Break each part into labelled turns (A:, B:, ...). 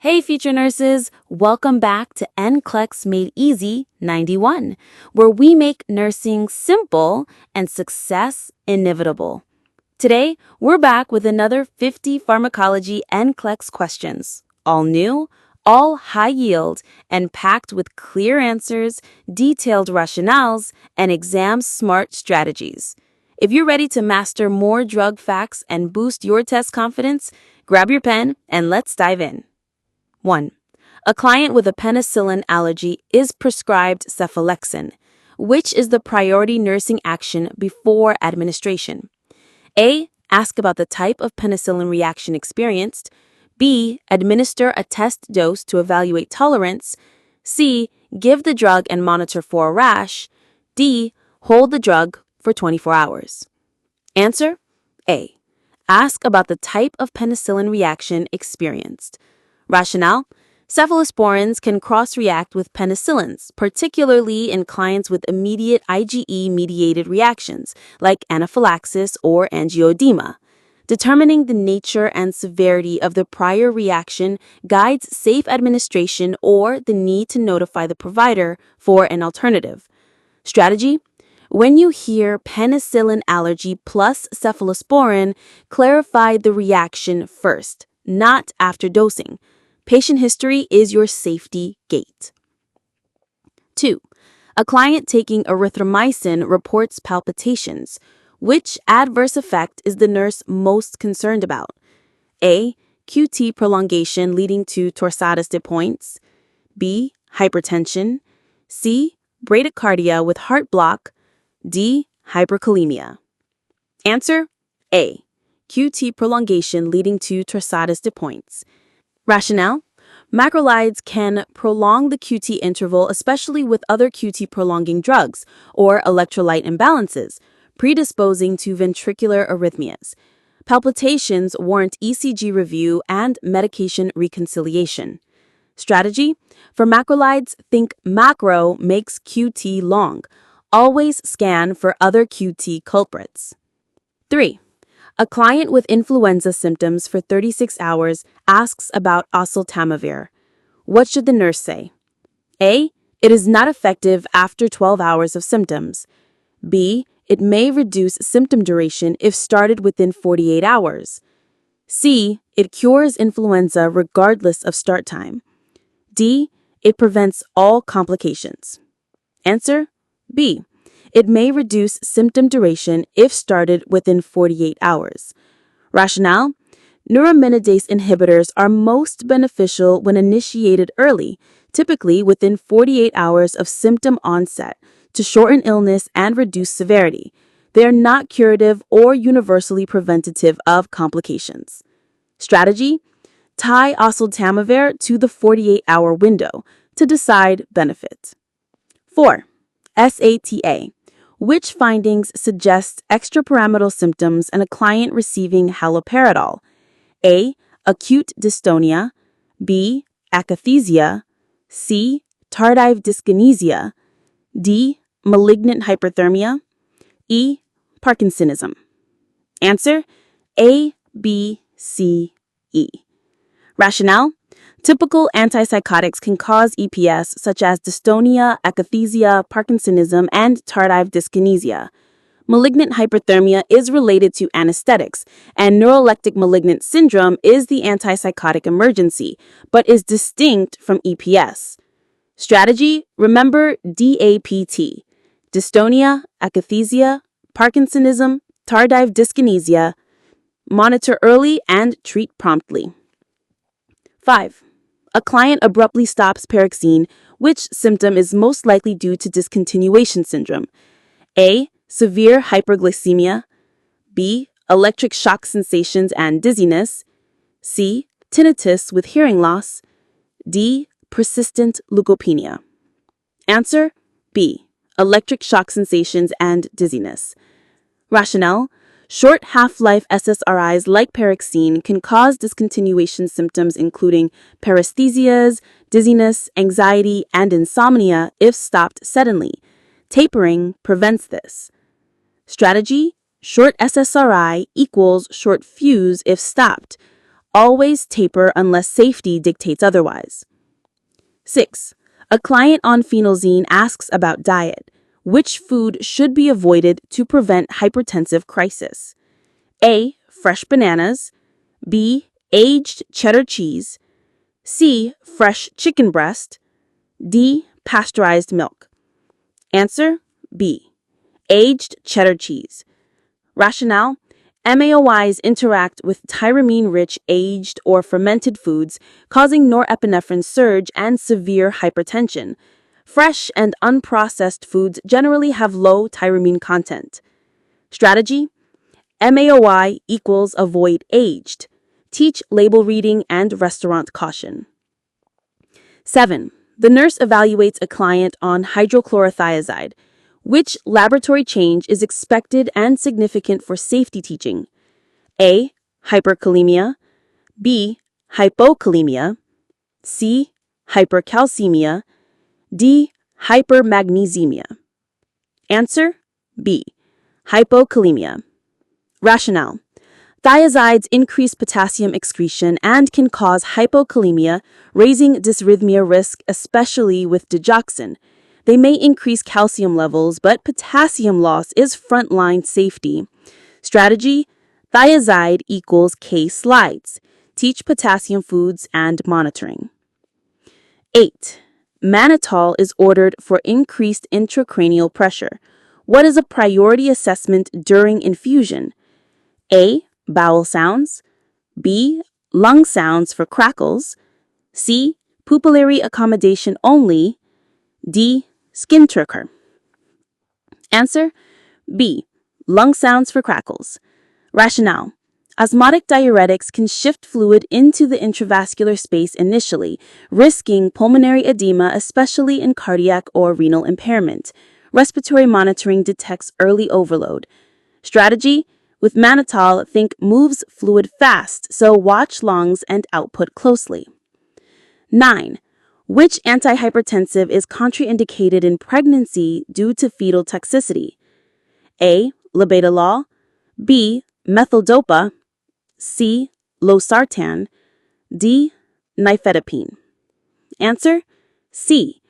A: Hey future nurses, welcome back to Nclex Made Easy 91, where we make nursing simple and success inevitable. Today, we're back with another 50 pharmacology Nclex questions, all new, all high yield, and packed with clear answers, detailed rationales, and exam-smart strategies. If you're ready to master more drug facts and boost your test confidence, grab your pen and let's dive in. 1. A client with a penicillin allergy is prescribed cephalexin. Which is the priority nursing action before administration? A. Ask about the type of penicillin reaction experienced. B. Administer a test dose to evaluate tolerance. C. Give the drug and monitor for a rash. D. Hold the drug for 24 hours. Answer: A. Ask about the type of penicillin reaction experienced. Rationale: cephalosporins can cross-react with penicillins, particularly in clients with immediate IgE-mediated reactions, like anaphylaxis or angioedema. Determining the nature and severity of the prior reaction guides safe administration or the need to notify the provider for an alternative. Strategy: when you hear penicillin allergy plus cephalosporin, clarify the reaction first, not after dosing. Patient history is your safety gate. 2. A client taking erythromycin reports palpitations. Which adverse effect is the nurse most concerned about? A. QT prolongation leading to torsades de pointes. B. Hypertension. C. Bradycardia with heart block. D. Hyperkalemia. Answer: A. QT prolongation leading to torsades de pointes. Rationale: macrolides can prolong the QT interval, especially with other QT prolonging drugs or electrolyte imbalances, predisposing to ventricular arrhythmias. Palpitations warrant ECG review and medication reconciliation. Strategy: for macrolides, think macro makes QT long. Always scan for other QT culprits. 3. A client with influenza symptoms for 36 hours asks about oseltamivir. What should the nurse say? A. It is not effective after 12 hours of symptoms. B. It may reduce symptom duration if started within 48 hours. C. It cures influenza regardless of start time. D. It prevents all complications. Answer: B. It may reduce symptom duration if started within 48 hours. Rationale: neuraminidase inhibitors are most beneficial when initiated early, typically within 48 hours of symptom onset, to shorten illness and reduce severity. They are not curative or universally preventative of complications. Strategy: tie oseltamivir to the 48-hour window to decide benefit. 4. SATA. Which findings suggest extrapyramidal symptoms in a client receiving haloperidol? A. Acute dystonia. B. Akathisia. C. Tardive dyskinesia. D. Malignant hyperthermia. E. Parkinsonism. Answer: A, B, C, E. Rationale: typical antipsychotics can cause EPS such as dystonia, akathisia, Parkinsonism, and tardive dyskinesia. Malignant hyperthermia is related to anesthetics, and neuroleptic malignant syndrome is the antipsychotic emergency, but is distinct from EPS. Strategy: remember DAPT: dystonia, akathisia, Parkinsonism, tardive dyskinesia. Monitor early and treat promptly. 5. A client abruptly stops Paroxetine. Which symptom is most likely due to discontinuation syndrome? A. Severe hyperglycemia. B. Electric shock sensations and dizziness. C. Tinnitus with hearing loss. D. Persistent leukopenia. Answer: B. Electric shock sensations and dizziness. Rationale: short half-life SSRIs like Paroxetine can cause discontinuation symptoms including paresthesias, dizziness, anxiety, and insomnia if stopped suddenly. Tapering prevents this. Strategy: short SSRI equals short fuse if stopped. Always taper unless safety dictates otherwise. 6. A client on phenolzine asks about diet. Which food should be avoided to prevent hypertensive crisis? A. Fresh bananas. B. Aged cheddar cheese. C. Fresh chicken breast. D. Pasteurized milk. Answer B. Aged cheddar cheese. Rationale: MAOIs interact with tyramine-rich aged or fermented foods, causing norepinephrine surge and severe hypertension. Fresh and unprocessed foods generally have low tyramine content. Strategy: MAOI equals avoid aged. Teach label reading and restaurant caution. 7. The nurse evaluates a client on hydrochlorothiazide. Which laboratory change is expected and significant for safety teaching? A. Hyperkalemia. B. Hypokalemia. C. Hypercalcemia. D. Hypermagnesemia. Answer B. Hypokalemia. Rationale: thiazides increase potassium excretion and can cause hypokalemia, raising dysrhythmia risk, especially with digoxin. They may increase calcium levels, but potassium loss is frontline safety. Strategy: thiazide equals K slides. Teach potassium foods and monitoring. 8. Mannitol is ordered for increased intracranial pressure. What is a priority assessment during infusion? A. Bowel sounds. B. Lung sounds for crackles. C. Pupillary accommodation only. D. Skin turkey. Answer B. Lung sounds for crackles. Rationale: osmotic diuretics can shift fluid into the intravascular space initially, risking pulmonary edema, especially in cardiac or renal impairment. Respiratory monitoring detects early overload. Strategy: with mannitol, think moves fluid fast, so watch lungs and output closely. 9. Which antihypertensive is contraindicated in pregnancy due to fetal toxicity? A. Labetalol. B. Methyldopa. C. Losartan. D. Nifedipine. Answer C.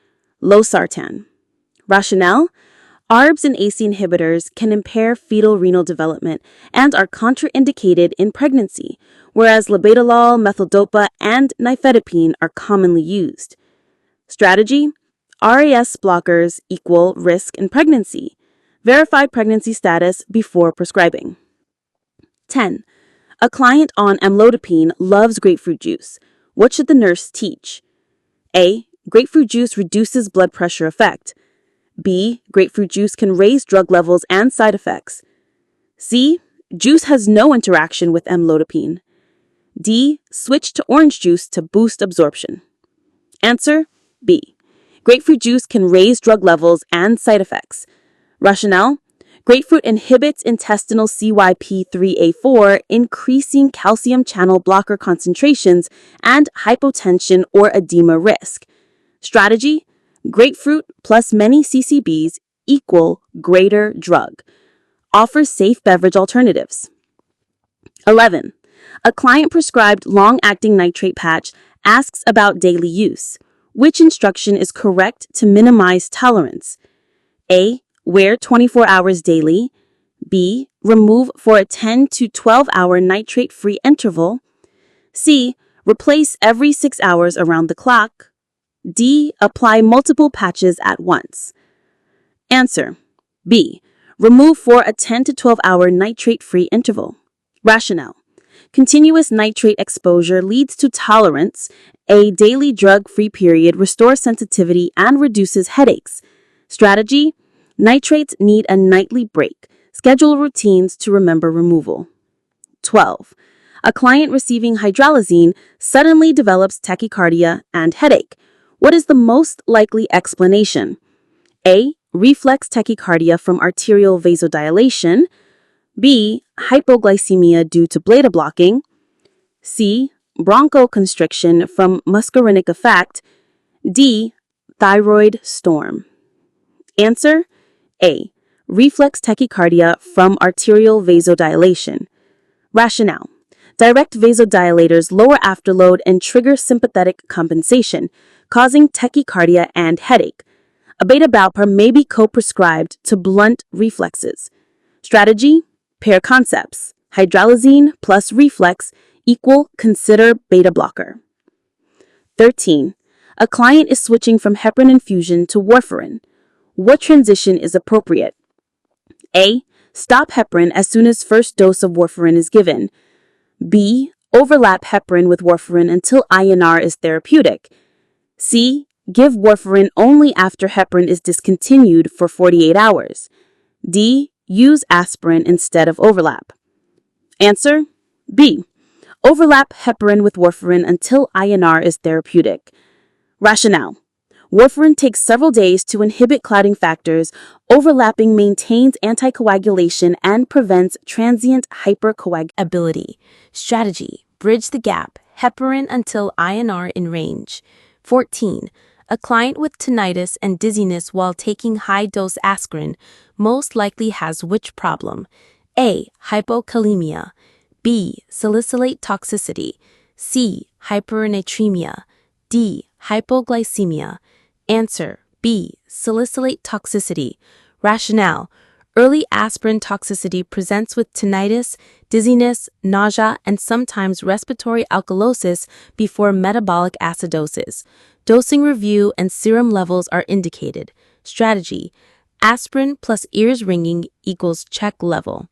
A: Losartan. Rationale: ARBs and ACE inhibitors can impair fetal renal development and are contraindicated in pregnancy, whereas labetalol, methyldopa, and nifedipine are commonly used. Strategy: RAS blockers equal risk in pregnancy. Verify pregnancy status before prescribing. 10. A client on amlodipine loves grapefruit juice. What should the nurse teach? A. Grapefruit juice reduces blood pressure effect. B. Grapefruit juice can raise drug levels and side effects. C. Juice has no interaction with amlodipine. D. Switch to orange juice to boost absorption. Answer B. Grapefruit juice can raise drug levels and side effects. Rationale: grapefruit inhibits intestinal CYP3A4, increasing calcium channel blocker concentrations and hypotension or edema risk. Strategy: grapefruit plus many CCBs equal greater drug. Offers safe beverage alternatives. 11. A client prescribed long-acting nitrate patch asks about daily use. Which instruction is correct to minimize tolerance? A. Wear 24 hours daily. B. Remove for a 10 to 12 hour nitrate-free interval. C. Replace every 6 hours around the clock. D. Apply multiple patches at once. Answer B. Remove for a 10 to 12 hour nitrate-free interval. Rationale: continuous nitrate exposure leads to tolerance. A daily drug-free period restores sensitivity and reduces headaches. Strategy: nitrates need a nightly break. Schedule routines to remember removal. 12. A client receiving hydralazine suddenly develops tachycardia and headache. What is the most likely explanation? A. Reflex tachycardia from arterial vasodilation. B. Hypoglycemia due to beta blocking. C. Bronchoconstriction from muscarinic effect. D. Thyroid storm. Answer A. Reflex tachycardia from arterial vasodilation. Rationale: Direct vasodilators lower afterload and trigger sympathetic compensation, causing tachycardia and headache. A beta blocker may be co-prescribed to blunt reflexes. Strategy: pair concepts. Hydralazine plus reflex equal consider beta blocker. 13. A client is switching from heparin infusion to warfarin. What transition is appropriate? A. Stop heparin as soon as first dose of warfarin is given. B. Overlap heparin with warfarin until INR is therapeutic. C. Give warfarin only after heparin is discontinued for 48 hours. D. Use aspirin instead of overlap. Answer: B. Overlap heparin with warfarin until INR is therapeutic. Rationale: warfarin takes several days to inhibit clotting factors. Overlapping maintains anticoagulation and prevents transient hypercoagulability. Strategy: bridge the gap. Heparin until INR in range. 14. A client with tinnitus and dizziness while taking high-dose aspirin most likely has which problem? A. Hypokalemia. B. Salicylate toxicity. C. Hypernatremia. D. Hypoglycemia. Answer: B. Salicylate toxicity. Rationale: early aspirin toxicity presents with tinnitus, dizziness, nausea, and sometimes respiratory alkalosis before metabolic acidosis. Dosing review and serum levels are indicated. Strategy: aspirin plus ears ringing equals check level.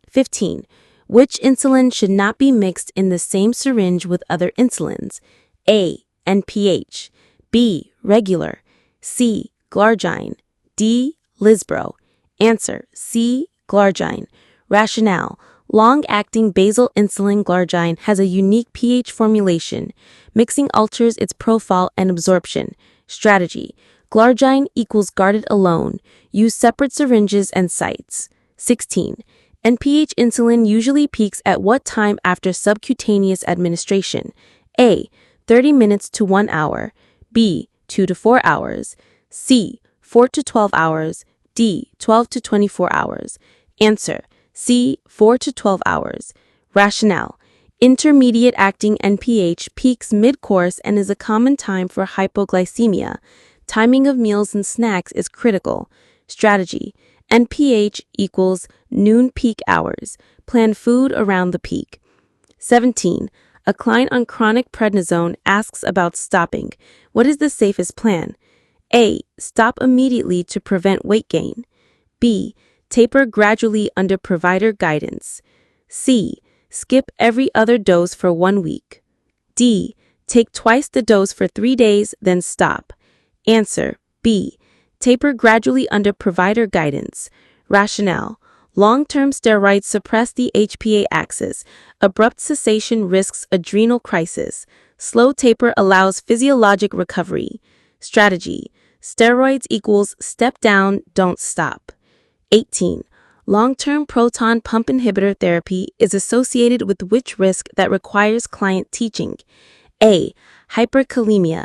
A: 15. Which insulin should not be mixed in the same syringe with other insulins? A. NPH. B. Regular. C. Glargine. D. Lisbro. Answer: C. Glargine. Rationale: long-acting basal insulin glargine has a unique pH formulation. Mixing alters its profile and absorption. Strategy: glargine equals guarded alone. Use separate syringes and sites. 16. NPH insulin usually peaks at what time after subcutaneous administration? A. 30 minutes to 1 hour. B. 2 to 4 hours. C. 4 to 12 hours. D. 12 to 24 hours. Answer: C. 4 to 12 hours. Rationale: intermediate acting NPH peaks mid-course and is a common time for hypoglycemia. Timing of meals and snacks is critical. Strategy: NPH equals noon peak hours. Plan food around the peak. 17. A client on chronic prednisone asks about stopping. What is the safest plan? A. Stop immediately to prevent weight gain. B. Taper gradually under provider guidance. C. Skip every other dose for 1 week. D. Take twice the dose for 3 days, then stop. Answer: B. Taper gradually under provider guidance. Rationale: long-term steroids suppress the HPA axis. Abrupt cessation risks adrenal crisis. Slow taper allows physiologic recovery. Strategy: steroids equals step down, don't stop. 18. Long-term proton pump inhibitor therapy is associated with which risk that requires client teaching? A. Hyperkalemia.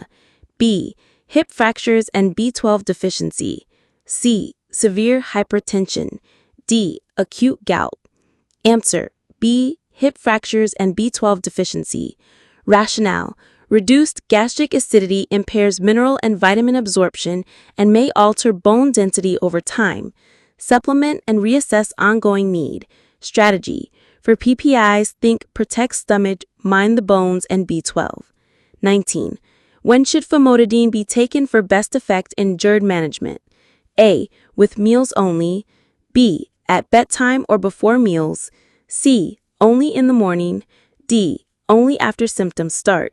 A: B. Hip fractures and B12 deficiency. C. Severe hypertension. D. Acute gout. Answer: B. Hip fractures and B12 deficiency. Rationale: reduced gastric acidity impairs mineral and vitamin absorption and may alter bone density over time. Supplement and reassess ongoing need. Strategy: for PPIs, think protect stomach, mind the bones, and B12. 19. When should famotidine be taken for best effect in GERD management? A. With meals only. B. At bedtime or before meals. C. Only in the morning. D. Only after symptoms start.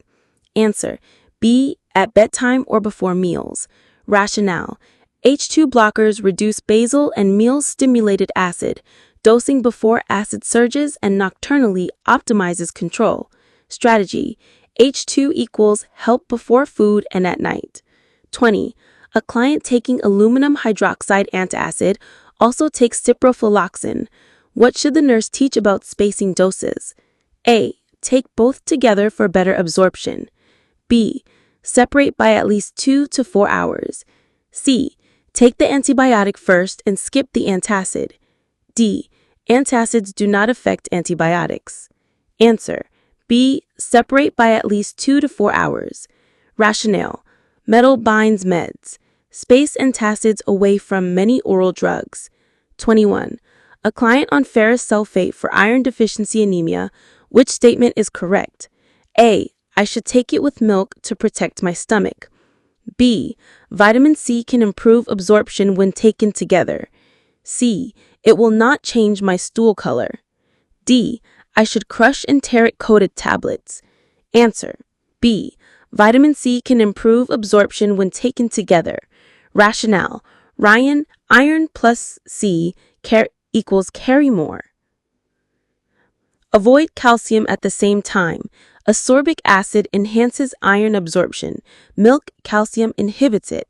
A: Answer: B. At bedtime or before meals. Rationale: H2 blockers reduce basal and meal-stimulated acid. Dosing before acid surges and nocturnally optimizes control. Strategy: H2 equals help before food and at night. 20. A client taking aluminum hydroxide antacid also takes ciprofloxacin. What should the nurse teach about spacing doses? A. Take both together for better absorption. B. Separate by at least 2 to 4 hours. C. Take the antibiotic first and skip the antacid. D. Antacids do not affect antibiotics. Answer: B. Separate by at least 2 to 4 hours. Rationale: metal binds meds. Space antacids away from many oral drugs. 21. A client on ferrous sulfate for iron deficiency anemia. Which statement is correct? A. I should take it with milk to protect my stomach. B. Vitamin C can improve absorption when taken together. C. It will not change my stool color. D. I should crush enteric-coated tablets. Answer: B. Vitamin C can improve absorption when taken together. Rationale: iron plus C equals carry more. Avoid calcium at the same time. Ascorbic acid enhances iron absorption. Milk calcium inhibits it.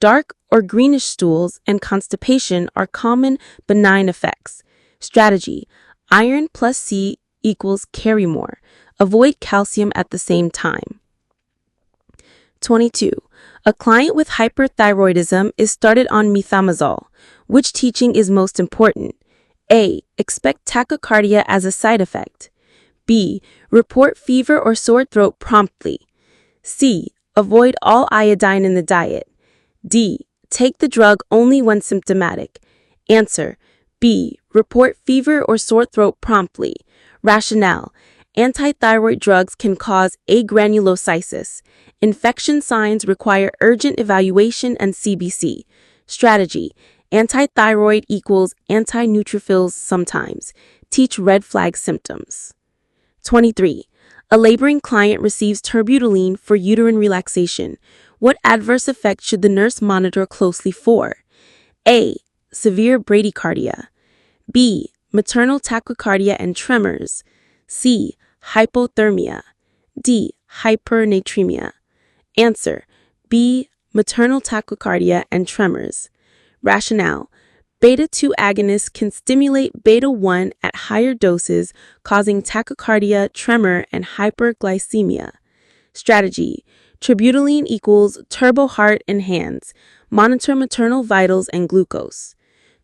A: Dark or greenish stools and constipation are common benign effects. Strategy: iron plus C equals carry more. Avoid calcium at the same time. 22. A client with hyperthyroidism is started on methimazole. Which teaching is most important? A. Expect tachycardia as a side effect. B. Report fever or sore throat promptly. C. Avoid all iodine in the diet. D. Take the drug only when symptomatic. Answer: B. Report fever or sore throat promptly. Rationale: antithyroid drugs can cause agranulocytosis. Infection signs require urgent evaluation and CBC. Strategy: antithyroid equals anti-neutrophils sometimes. Teach red flag symptoms. 23. A laboring client receives terbutaline for uterine relaxation. What adverse effect should the nurse monitor closely for? A. Severe bradycardia. B. Maternal tachycardia and tremors. C. Hypothermia. D. Hypernatremia. Answer: B. Maternal tachycardia and tremors. Rationale: beta-2 agonists can stimulate beta-1 at higher doses, causing tachycardia, tremor, and hyperglycemia. Strategy: terbutaline equals turbo heart and hands. Monitor maternal vitals and glucose.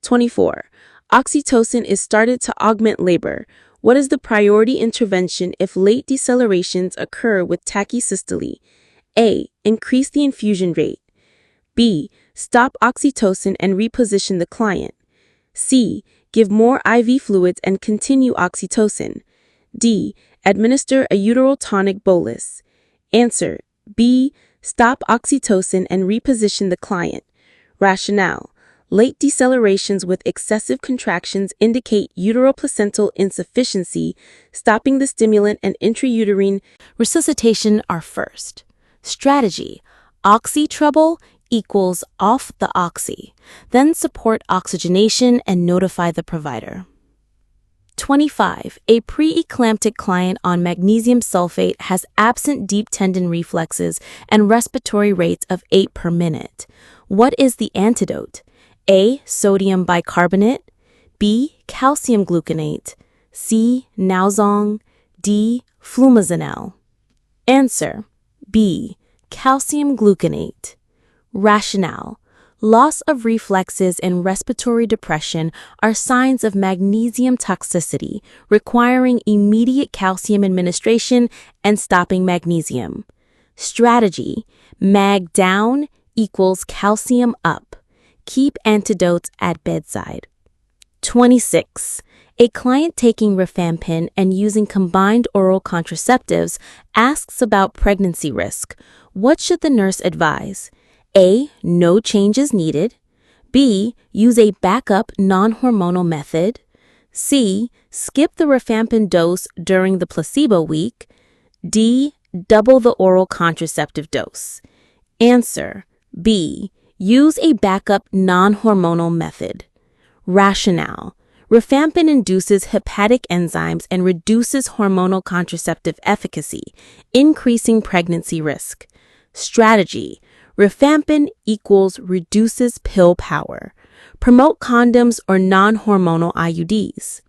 A: 24. Oxytocin is started to augment labor. What is the priority intervention if late decelerations occur with tachysystole? A. Increase the infusion rate. B. Stop oxytocin and reposition the client. C. Give more IV fluids and continue oxytocin. D. Administer a uteral tonic bolus. Answer: B. Stop oxytocin and reposition the client. Rationale: late decelerations with excessive contractions indicate uteroplacental insufficiency. Stopping the stimulant and intrauterine resuscitation are first. Strategy: oxy trouble equals off the oxy. Then support oxygenation and notify the provider. 25. A preeclamptic client on magnesium sulfate has absent deep tendon reflexes and respiratory rates of 8 per minute. What is the antidote? A. Sodium bicarbonate. B. Calcium gluconate. C. Nauzong. D. Flumazenil. Answer: B. Calcium gluconate. Rationale: loss of reflexes and respiratory depression are signs of magnesium toxicity, requiring immediate calcium administration and stopping magnesium. Strategy: mag down equals calcium up. Keep antidotes at bedside. 26. A client taking rifampin and using combined oral contraceptives asks about pregnancy risk. What should the nurse advise? A. No changes needed. B. Use a backup non-hormonal method. C. Skip the rifampin dose during the placebo week. D. Double the oral contraceptive dose. Answer: B. Use a backup non-hormonal method. Rationale: rifampin induces hepatic enzymes and reduces hormonal contraceptive efficacy, increasing pregnancy risk. Strategy: rifampin equals reduces pill power. Promote condoms or non-hormonal IUDs.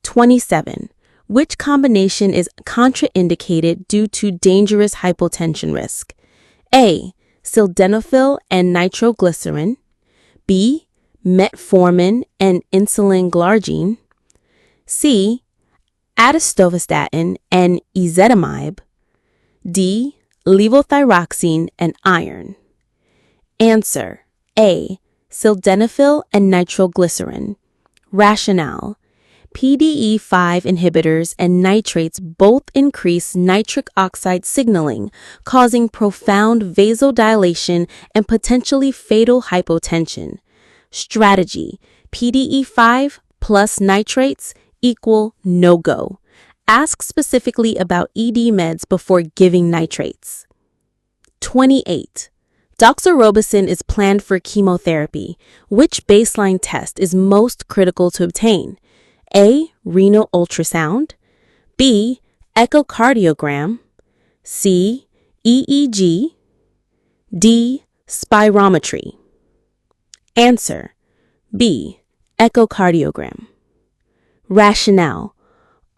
A: 27. Which combination is contraindicated due to dangerous hypotension risk? A. Sildenafil and nitroglycerin. B. Metformin and insulin glargine. C. atorvastatin and ezetimibe. D. Levothyroxine and iron. Answer: A. Sildenafil and nitroglycerin. Rationale: PDE5 inhibitors and nitrates both increase nitric oxide signaling, causing profound vasodilation and potentially fatal hypotension. Strategy: PDE5 plus nitrates equal no-go. Ask specifically about ED meds before giving nitrates. 28. Doxorubicin is planned for chemotherapy. Which baseline test is most critical to obtain? A. Renal ultrasound. B. Echocardiogram. C. EEG. D. Spirometry. Answer: B. Echocardiogram. Rationale: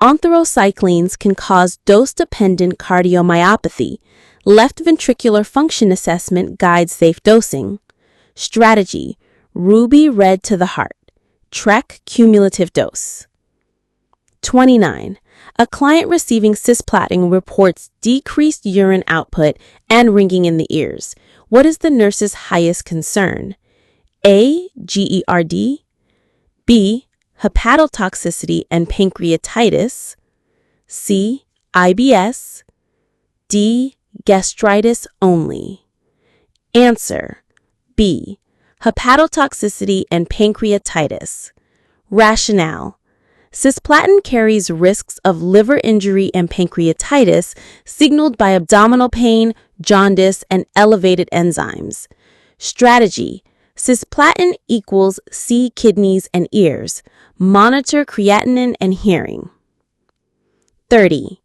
A: anthracyclines can cause dose-dependent cardiomyopathy. Left ventricular function assessment guides safe dosing. Strategy: ruby red to the heart. Trek cumulative dose. 29. A client receiving cisplatin reports decreased urine output and ringing in the ears. What is the nurse's highest concern? A. GERD. B. Hepatotoxicity and pancreatitis. C. IBS. D. Gastritis only. Answer: B. Hepatotoxicity and pancreatitis. Rationale: cisplatin carries risks of liver injury and pancreatitis signaled by abdominal pain, jaundice, and elevated enzymes. Strategy: cisplatin equals C kidneys and ears. Monitor creatinine and hearing. 30.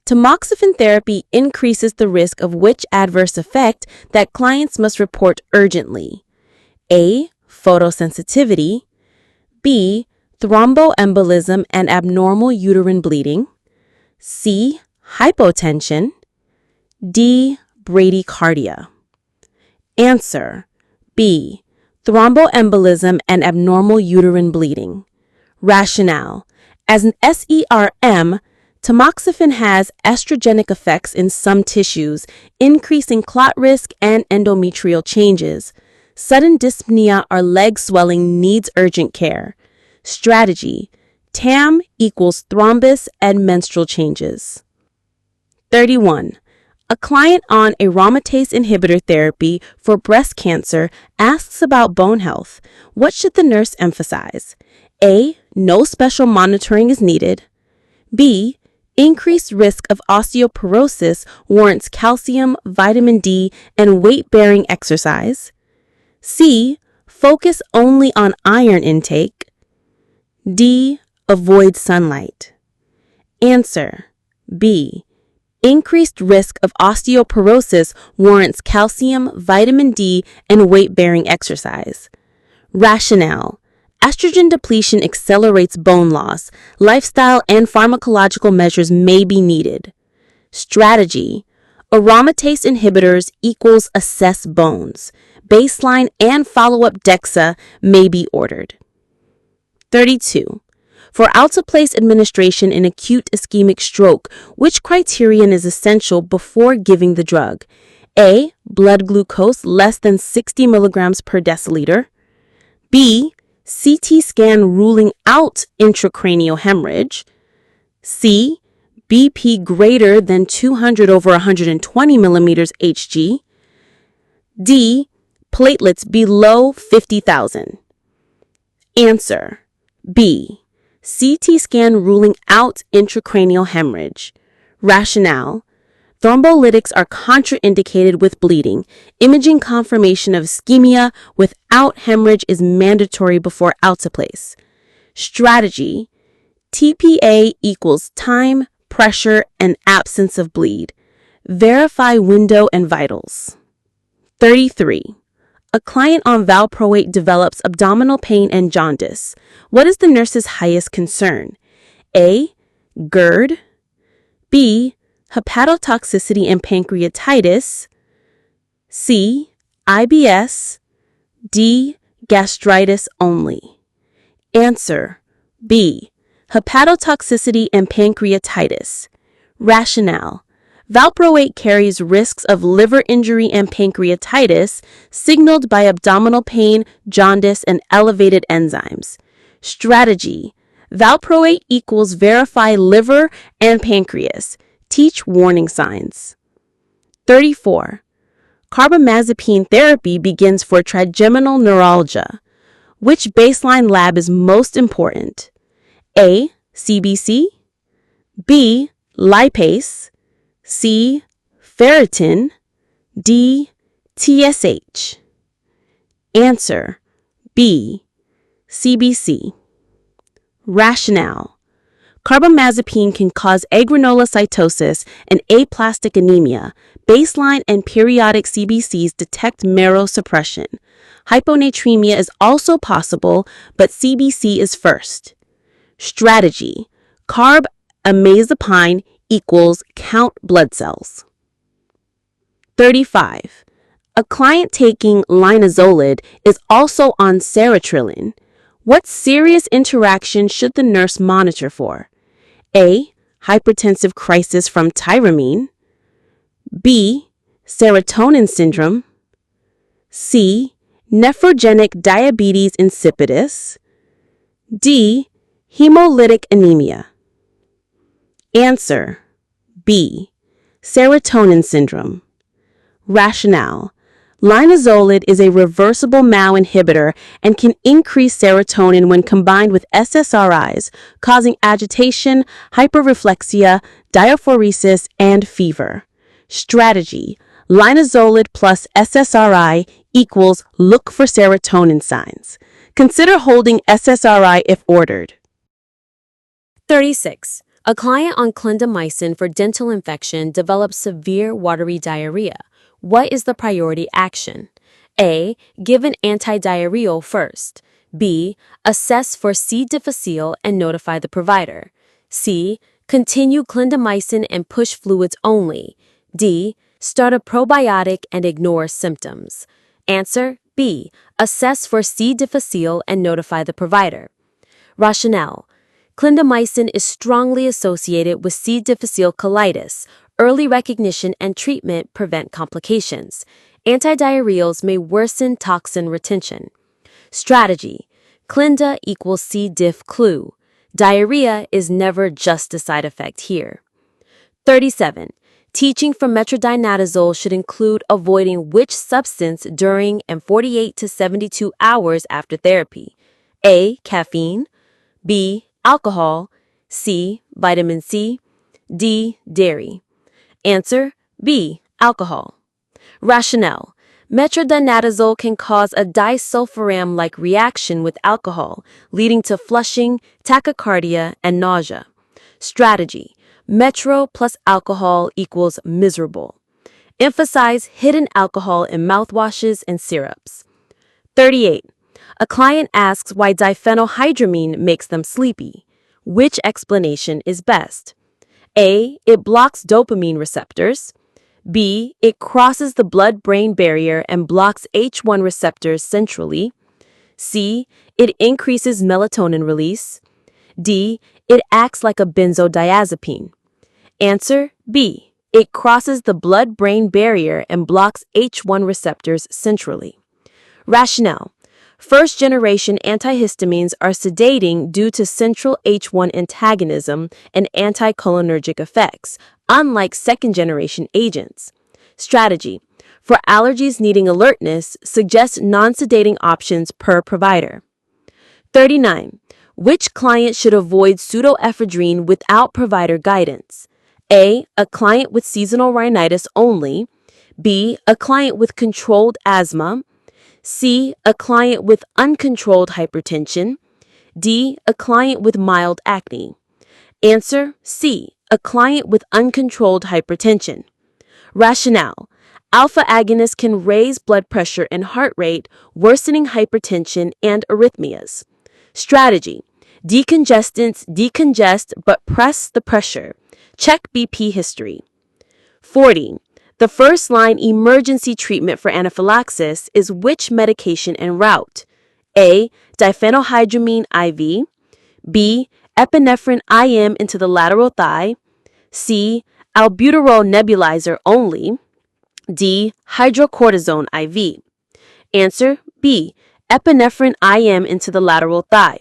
A: Tamoxifen therapy increases the risk of which adverse effect that clients must report urgently? A. Photosensitivity. B. Thromboembolism and abnormal uterine bleeding. C. Hypotension. D. Bradycardia. Answer: B. Thromboembolism and abnormal uterine bleeding. Rationale: as an SERM, tamoxifen has estrogenic effects in some tissues, increasing clot risk and endometrial changes. Sudden dyspnea or leg swelling needs urgent care. Strategy: TAM equals thrombus and menstrual changes. 31. A client on aromatase inhibitor therapy for breast cancer asks about bone health. What should the nurse emphasize? A. No special monitoring is needed. B. Increased risk of osteoporosis warrants calcium, vitamin D, and weight-bearing exercise. C. Focus only on iron intake. D. Avoid sunlight. Answer: B. Increased risk of osteoporosis warrants calcium, vitamin D, and weight-bearing exercise. Rationale: estrogen depletion accelerates bone loss. Lifestyle and pharmacological measures may be needed. Strategy: aromatase inhibitors equals assess bones. Baseline and follow-up DEXA may be ordered. 32. For alteplase administration in acute ischemic stroke, which criterion is essential before giving the drug? A. Blood glucose less than 60 milligrams per deciliter. B. CT scan ruling out intracranial hemorrhage. C. BP greater than 200 over 120 millimeters Hg. D. Platelets below 50,000. Answer: B. CT scan ruling out intracranial hemorrhage. Rationale: thrombolytics are contraindicated with bleeding. Imaging confirmation of ischemia without hemorrhage is mandatory before alteplase. Strategy: TPA equals time, pressure, and absence of bleed. Verify window and vitals. 33. A client on valproate develops abdominal pain and jaundice. What is the nurse's highest concern? A. GERD. B. Hepatotoxicity and pancreatitis. C. IBS. D. Gastritis only. Answer: B. hepatotoxicity and pancreatitis. Rationale: valproate carries risks of liver injury and pancreatitis signaled by abdominal pain, jaundice, and elevated enzymes. Strategy: valproate equals verify liver and pancreas. Teach warning signs. 34. Carbamazepine therapy begins for trigeminal neuralgia. Which baseline lab is most important? A. CBC, B. lipase, C. ferritin, D. TSH. Answer: B. CBC. Rationale: carbamazepine can cause agranulocytosis and aplastic anemia. Baseline and periodic CBCs detect marrow suppression. Hyponatremia is also possible, but CBC is first. Strategy: carbamazepine equals count blood cells. 35. A client taking linezolid is also on sertraline. What serious interaction should the nurse monitor for? A. Hypertensive crisis from tyramine. B. Serotonin syndrome. C. Nephrogenic diabetes insipidus. D. Hemolytic anemia. Answer: B. Serotonin syndrome. Rationale: linezolid is a reversible MAO inhibitor and can increase serotonin when combined with SSRIs, causing agitation, hyperreflexia, diaphoresis, and fever. Strategy: linezolid plus SSRI equals look for serotonin signs. Consider holding SSRI if ordered. 36. A client on clindamycin for dental infection develops severe watery diarrhea. What is the priority action? A. Give an antidiarrheal first. B. Assess for C. difficile and notify the provider. C. Continue clindamycin and push fluids only. D. Start a probiotic and ignore symptoms. Answer: B. Assess for C. difficile and notify the provider. Rationale: clindamycin is strongly associated with C. difficile colitis. Early recognition and treatment prevent complications. Antidiarrheals may worsen toxin retention. Strategy: clinda equals C. diff clue. Diarrhea is never just a side effect here. 37. Teaching for metronidazole should include avoiding which substance during and 48 to 72 hours after therapy? A. Caffeine. B. Alcohol. C. Vitamin C. D. Dairy. Answer: B. Alcohol. Rationale: metronidazole can cause a disulfiram-like reaction with alcohol, leading to flushing, tachycardia, and nausea. Strategy: metro plus alcohol equals miserable. Emphasize hidden alcohol in mouthwashes and syrups. 38. A client asks why diphenylhydramine makes them sleepy. Which explanation is best? A. It blocks dopamine receptors. B. It crosses the blood-brain barrier and blocks H1 receptors centrally. C. It increases melatonin release. D. It acts like a benzodiazepine. Answer: B. It crosses the blood-brain barrier and blocks H1 receptors centrally. Rationale: first-generation antihistamines are sedating due to central H1 antagonism and anticholinergic effects, unlike second-generation agents. Strategy: for allergies needing alertness, suggest non-sedating options per provider. 39. Which client should avoid pseudoephedrine without provider guidance? A. A client with seasonal rhinitis only. B. A client with controlled asthma. C. A client with uncontrolled hypertension. D. A client with mild acne. Answer: C. A client with uncontrolled hypertension. Rationale: alpha agonists can raise blood pressure and heart rate, worsening hypertension and arrhythmias. Strategy: decongestants decongest but press the pressure. Check BP history. 40. The first-line emergency treatment for anaphylaxis is which medication and route? A. Diphenylhydramine IV. B. epinephrine IM into the lateral thigh. C. Albuterol nebulizer only. D. Hydrocortisone IV. Answer B. Epinephrine IM into the lateral thigh.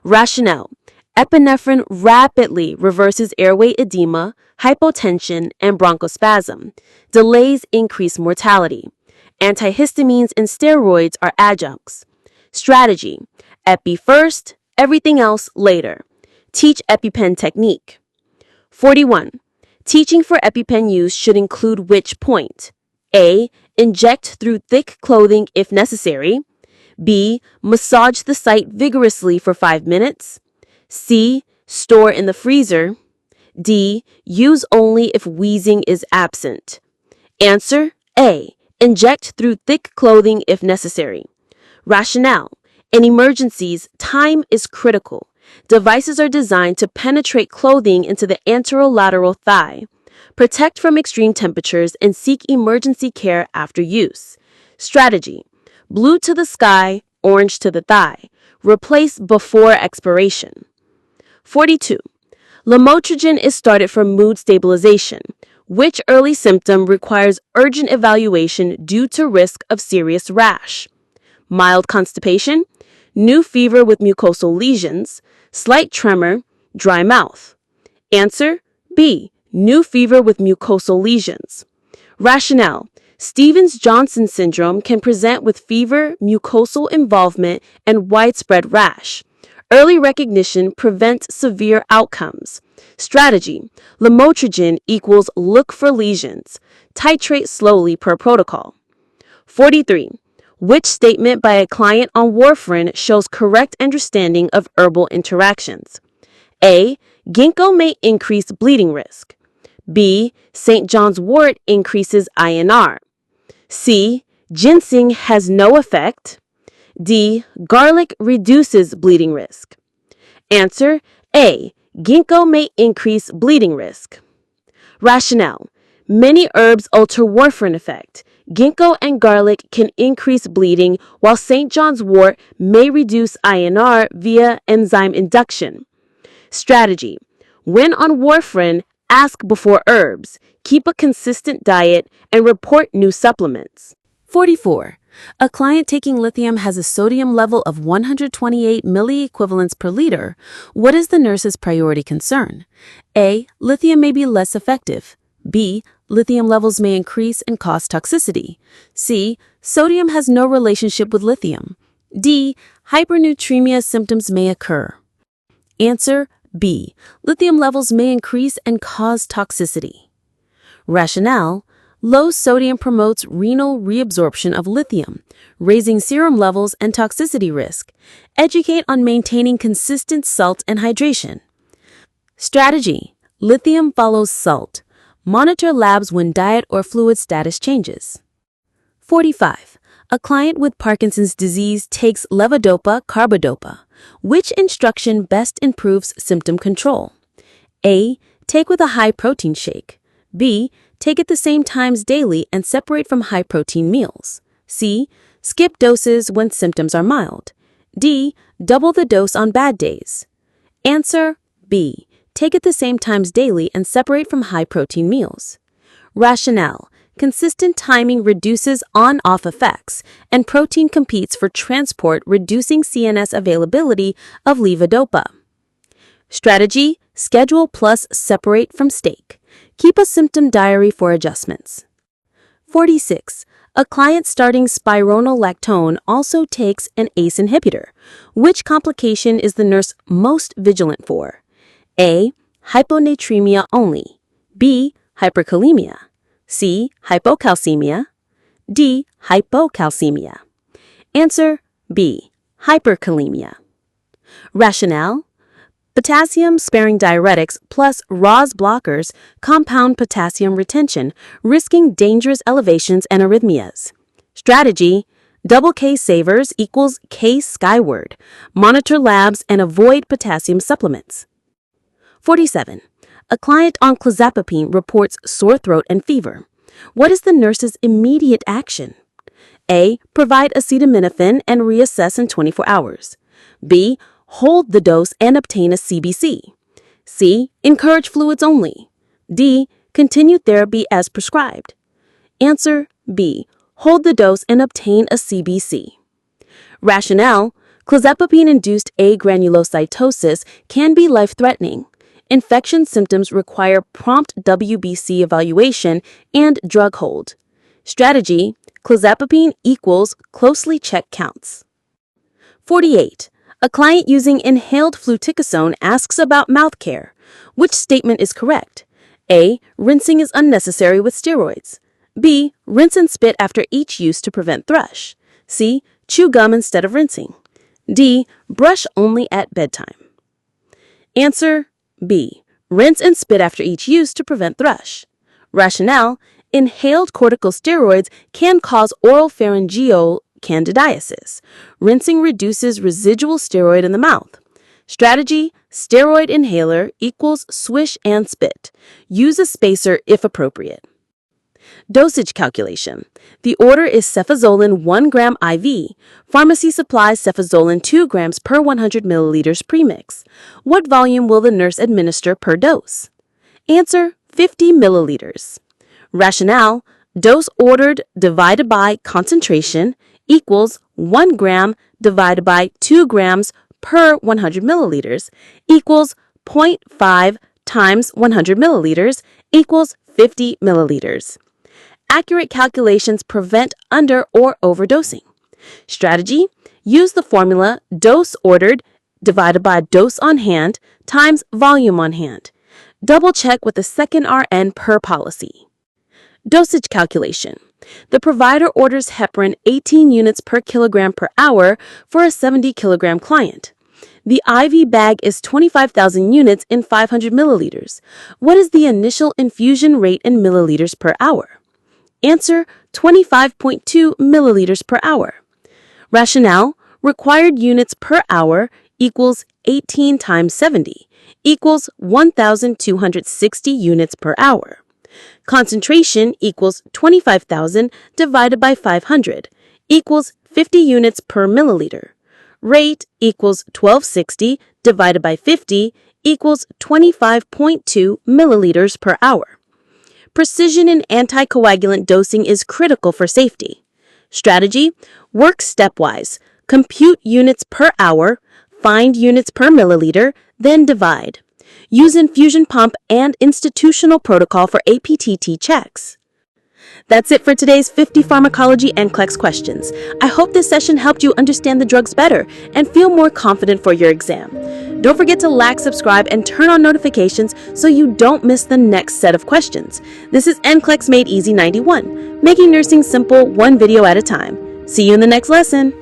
A: Rationale. Epinephrine rapidly reverses airway edema, hypotension, and bronchospasm. Delays increase mortality. Antihistamines and steroids are adjuncts. Strategy. Epi first, everything else later. Teach EpiPen technique. 41. Teaching for EpiPen use should include which point? A. Inject through thick clothing if necessary. B. Massage the site vigorously for 5 minutes. C. Store in the freezer. D. Use only if wheezing is absent. Answer A. Inject through thick clothing if necessary. Rationale. In emergencies, time is critical. Devices are designed to penetrate clothing into the anterolateral thigh, protect from extreme temperatures, and seek emergency care after use. Strategy. Blue to the sky, orange to the thigh. Replace before expiration. 42. Lamotrigine is started for mood stabilization. Which early symptom requires urgent evaluation due to risk of serious rash? Mild constipation, new fever with mucosal lesions, slight tremor, dry mouth. Answer B. New fever with mucosal lesions. Rationale. Stevens-Johnson syndrome can present with fever, mucosal involvement, and widespread rash. Early recognition prevents severe outcomes. Strategy. Lamotrigine equals look for lesions. Titrate slowly per protocol. 43. Which statement by a client on warfarin shows correct understanding of herbal interactions? A. Ginkgo may increase bleeding risk. B. St. John's wort increases INR. C. Ginseng has no effect. D. Garlic reduces bleeding risk. Answer A. Ginkgo may increase bleeding risk. Rationale. Many herbs alter warfarin effect. Ginkgo and garlic can increase bleeding, while St. John's wort may reduce INR via enzyme induction. Strategy. When on warfarin, ask before herbs, keep a consistent diet, and report new supplements. 44. A client taking lithium has a sodium level of 128 milliequivalents per liter. What is the nurse's priority concern? A. Lithium may be less effective. B. Lithium levels may increase and cause toxicity. C. Sodium has no relationship with lithium. D. Hypernatremia symptoms may occur. Answer B. Lithium levels may increase and cause toxicity. Rationale. Low sodium promotes renal reabsorption of lithium, raising serum levels and toxicity risk. Educate on maintaining consistent salt and hydration. Strategy. Lithium follows salt. Monitor labs when diet or fluid status changes. 45. A client with Parkinson's disease takes levodopa-carbidopa. Which instruction best improves symptom control? A. Take with a high-protein shake. B. Take at the same times daily and separate from high-protein meals. C. Skip doses when symptoms are mild. D. Double the dose on bad days. Answer B. Take at the same times daily and separate from high-protein meals. Rationale. Consistent timing reduces on-off effects, and protein competes for transport, reducing CNS availability of levodopa. Strategy. Schedule plus separate from stake. Keep a symptom diary for adjustments. 46. A client starting spironolactone also takes an ACE inhibitor. Which complication is the nurse most vigilant for? A. Hyponatremia only. B. Hyperkalemia. C. Hypocalcemia. D. Hypocalcemia. Answer B. Hyperkalemia. Rationale. Potassium-sparing diuretics plus ROS blockers compound potassium retention, risking dangerous elevations and arrhythmias. Strategy. Double K savers equals K skyward. Monitor labs and avoid potassium supplements. 47. A client on clozapine reports sore throat and fever. What is the nurse's immediate action? A. Provide acetaminophen and reassess in 24 hours. B. Hold the dose and obtain a CBC. C. Encourage fluids only. D. Continue therapy as prescribed. Answer B. Hold the dose and obtain a CBC. Rationale: clozapine-induced agranulocytosis can be life-threatening. Infection symptoms require prompt WBC evaluation and drug hold. Strategy: clozapine equals closely check counts. 48. A client using inhaled fluticasone asks about mouth care. Which statement is correct? A. Rinsing is unnecessary with steroids. B. Rinse and spit after each use to prevent thrush. C. Chew gum instead of rinsing. D. Brush only at bedtime. Answer B. Rinse and spit after each use to prevent thrush. Rationale: inhaled corticosteroids can cause oropharyngeal candidiasis. Rinsing reduces residual steroid in the mouth. Strategy: steroid inhaler equals swish and spit. Use a spacer if appropriate. Dosage calculation. The order is cefazolin 1 gram IV. Pharmacy supplies cefazolin 2 grams per 100 milliliters premix. What volume will the nurse administer per dose? Answer: 50 milliliters. Rationale: dose ordered divided by concentration equals 1 gram divided by 2 grams per 100 milliliters equals 0.5 times 100 milliliters equals 50 milliliters. Accurate calculations prevent under or overdosing. Strategy: use the formula dose ordered divided by dose on hand times volume on hand. Double check with the second RN per policy. Dosage calculation. The provider orders heparin 18 units per kilogram per hour for a 70 kilogram client. The IV bag is 25,000 units in 500 milliliters. What is the initial infusion rate in milliliters per hour? Answer: 25.2 milliliters per hour. Rationale: required units per hour equals 18 times 70 equals 1,260 units per hour. Concentration equals 25,000 divided by 500 equals 50 units per milliliter. Rate equals 1260 divided by 50 equals 25.2 milliliters per hour. Precision in anticoagulant dosing is critical for safety. Strategy: work stepwise. Compute units per hour, find units per milliliter, then divide. Use infusion pump and institutional protocol for APTT checks. That's it for today's 50 pharmacology Nclex questions. I hope this session helped you understand the drugs better and feel more confident for your exam. Don't forget to like, subscribe, and turn on notifications so you don't miss the next set of questions. This is Nclex Made Easy 91, making nursing simple one video at a time. See you in the next lesson.